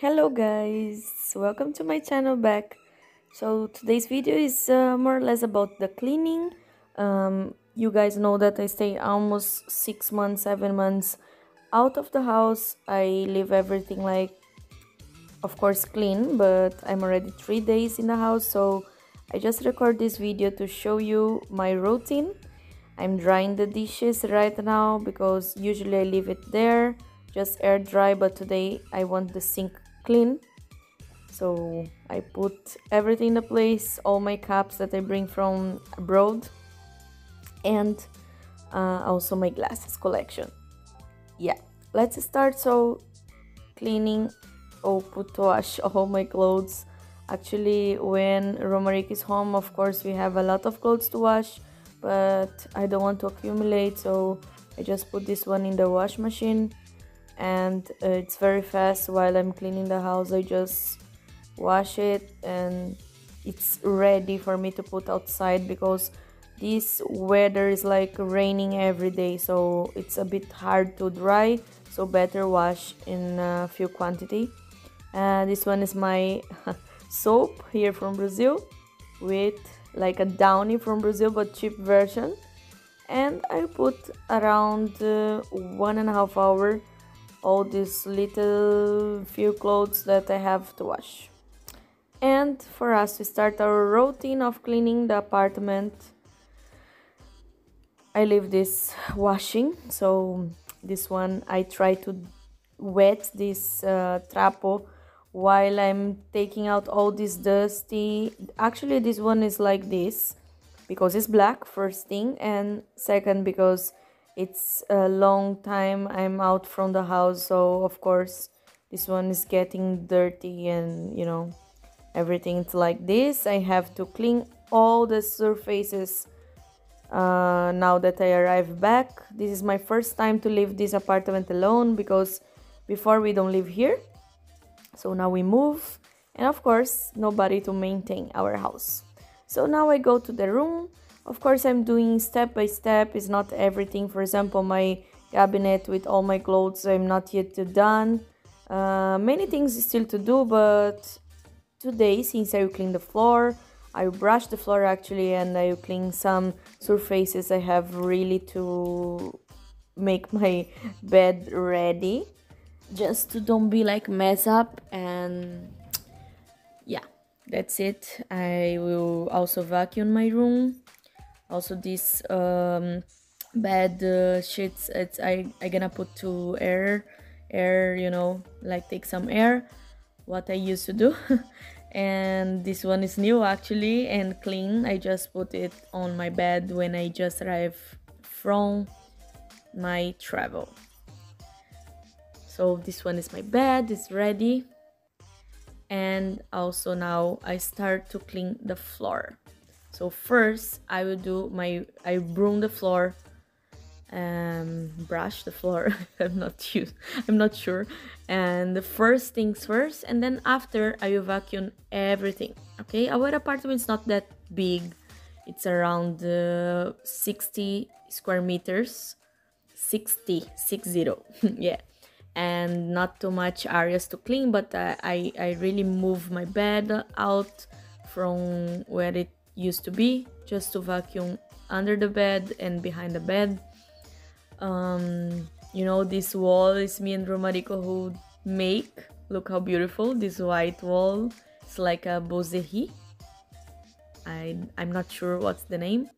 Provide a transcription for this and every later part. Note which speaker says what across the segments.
Speaker 1: Hello guys, welcome to my channel back. So today's video is more or less about the cleaning. You guys know that I stay almost 6 months, 7 months out of the house. I leave everything like, of course, clean, but I'm already 3 days in the house, so I just record this video to show you my routine. I'm drying the dishes right now because usually I leave it there, just air dry, but today I want the sink clean. So I put everything in the place, all my cups that I bring from abroad, and also my glasses collection. Yeah, let's start. So cleaning or put to wash all my clothes. Actually, when Romaric is home, of course we have a lot of clothes to wash, but I don't want to accumulate, so I just put this one in the wash machine, and it's very fast. While I'm cleaning the house, I just wash it and it's ready for me to put outside, because this weather is like raining every day, so it's a bit hard to dry, so better wash in a few quantity. This one is my soap here from Brazil, with like a Downy from Brazil but cheap version, and I put around 1.5 hours all these little few clothes that I have to wash. And for us to start our routine of cleaning the apartment, I leave this washing. So this one I try to wet this trapo while I'm taking out all this dusty. Actually, this one is like this because it's black, first thing, and second because it's a long time I'm out from the house, so of course this one is getting dirty, and everything's like this. I have to clean all the surfaces now that I arrived back. This is my first time to leave this apartment alone, because before we don't live here, so now we move, and of course nobody to maintain our house. So now I go to the room. Of course I'm doing step by step. It's not everything. For example, my cabinet with all my clothes, I'm not yet done. Many things still to do, but today, since I will clean the floor, I will brush the floor actually, and I will clean some surfaces. I have really to make my bed ready, just to don't be like mess up. And yeah, that's it. I will also vacuum my room. Also this bed sheets, I gonna put to air, like take some air, what I used to do. And this one is new actually and clean. I just put it on my bed when I just arrived from my travel. So this one is my bed, it's ready. And also now I start to clean the floor. So first I will do I broom the floor, brush the floor. I'm not sure. And the first things first, and then after I will vacuum everything. Okay, our apartment is not that big. It's around 60 square meters. 60. Yeah, and not too much areas to clean, but I really move my bed out from where it used to be, just to vacuum under the bed and behind the bed. This wall is me and Romarico who make. Look how beautiful this white wall. It's like a bosehi. I'm not sure what's the name.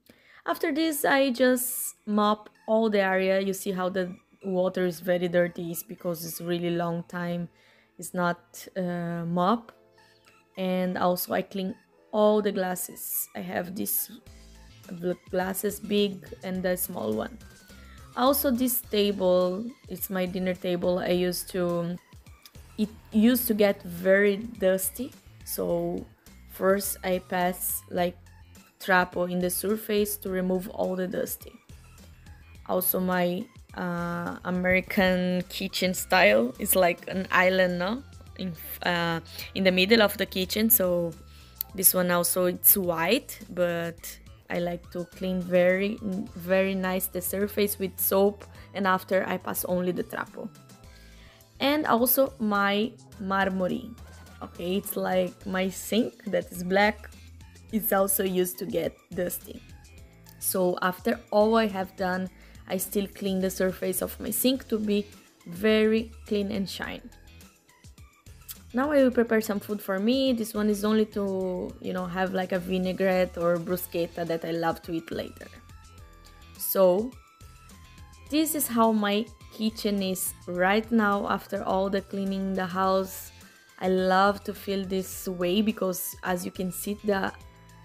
Speaker 1: After this, I just mop all the area. You see how the water is very dirty. It's because it's really long time it's not mop. And also I clean all the glasses. I have this glasses, big and the small one. Also this table, it's my dinner table. It used to get very dusty, so first I pass like trapo in the surface to remove all the dusty. Also my American kitchen style is like an island, no? In the middle of the kitchen. So this one also, it's white, but I like to clean very very nice the surface with soap, and after I pass only the trapo. And also my marmory. Okay, it's like my sink that is black. It's also used to get dusty. So after all I have done, I still clean the surface of my sink to be very clean and shine. Now I will prepare some food for me. This one is only to, have like a vinaigrette or bruschetta that I love to eat later. So this is how my kitchen is right now after all the cleaning in the house. I love to feel this way because as you can see, the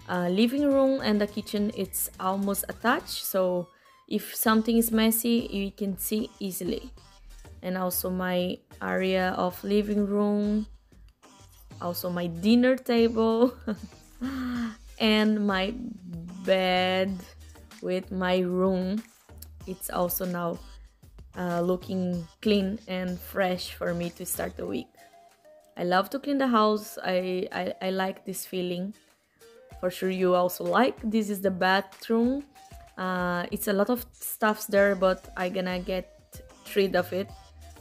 Speaker 1: living room and the kitchen, it's almost attached. So if something is messy, you can see easily. And also my area of living room, also my dinner table and my bed with my room. It's also now looking clean and fresh for me to start the week. I love to clean the house. I like this feeling. For sure you also like. This is the bathroom. It's a lot of stuffs there, but I'm gonna get rid of it.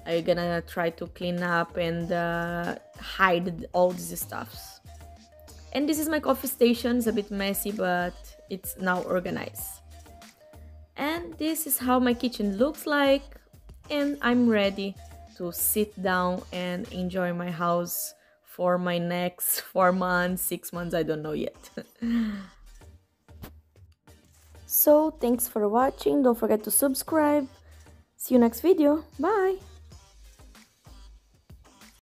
Speaker 1: I'm gonna try to clean up and hide all these stuffs. And this is my coffee station. It's a bit messy, but it's now organized. And this is how my kitchen looks like, and I'm ready to sit down and enjoy my house for my next 4 months, 6 months, I don't know yet. So thanks for watching. Don't forget to subscribe. See you next video. Bye.